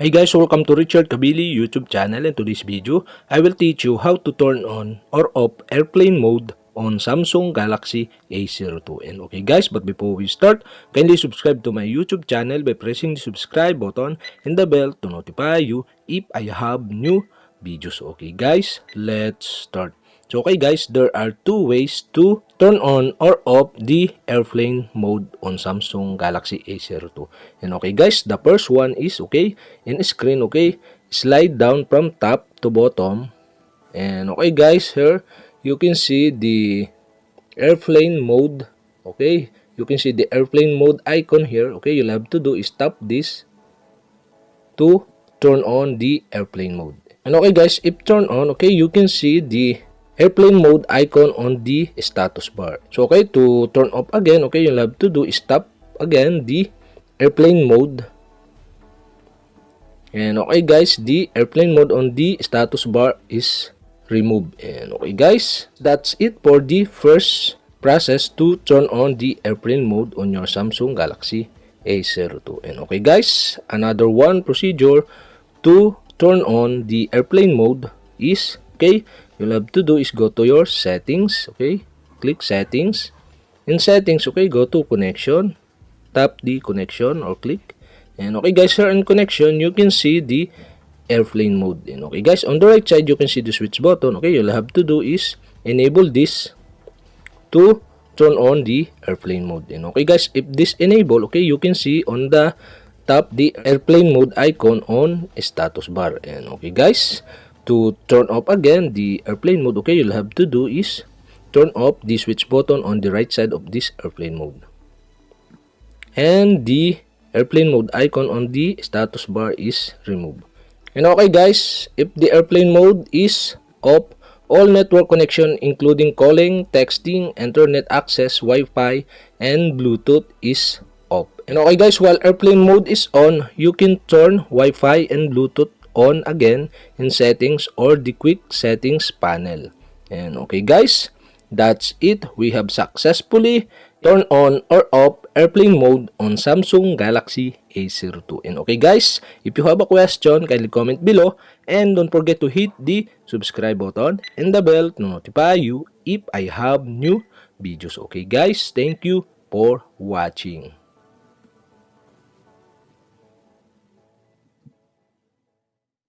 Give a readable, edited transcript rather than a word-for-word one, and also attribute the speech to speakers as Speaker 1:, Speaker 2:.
Speaker 1: Hi guys, welcome to Richard Cabile YouTube channel. In today's video, I will teach you how to turn on or off airplane mode on Samsung Galaxy A02. And okay guys, but before we start, kindly subscribe to my YouTube channel by pressing the subscribe button and the bell to notify you if I have new videos. Okay guys, let's start. So okay guys, there are two ways to turn on or off the airplane mode on Samsung Galaxy A02. And okay guys, the first one is okay, in screen, okay, slide down from top to bottom. And okay guys, here you can see the airplane mode. Okay, you can see the airplane mode icon here. Okay, you'll have to do is tap this to turn on the airplane mode. And okay guys, if turn on, okay, you can see the airplane mode icon on the status bar. So okay, to turn off again, okay, you'll have to do is tap again the airplane mode. And okay guys, the airplane mode on the status bar is removed. And okay guys, that's it for the first process to turn on the airplane mode on your Samsung Galaxy A02. And okay guys, another one procedure to turn on the airplane mode is, okay, you'll have to do is go to your settings. Okay, click settings. In settings, okay, go to connection, tap the connection or click. And okay guys, here in connection, you can see the airplane mode. And okay guys, on the right side, you can see the switch button. Okay, you'll have to do is enable this to turn on the airplane mode. And okay guys, if this enable, okay, you can see on the top the airplane mode icon on status bar. And okay guys, to turn off again the airplane mode, okay, you'll have to do is turn off the switch button on the right side of this airplane mode. And the airplane mode icon on the status bar is removed. And okay guys, if the airplane mode is off, all network connection including calling, texting, internet access, Wi-Fi, and Bluetooth is off. And okay guys, while airplane mode is on, you can turn Wi-Fi and Bluetooth on again in settings or the quick settings panel. And okay guys, that's it. We have successfully turned on or off airplane mode on Samsung Galaxy A02. And okay guys, if you have a question, kindly comment below and don't forget to hit the subscribe button and the bell to notify you if I have new videos. Okay guys, thank you for watching.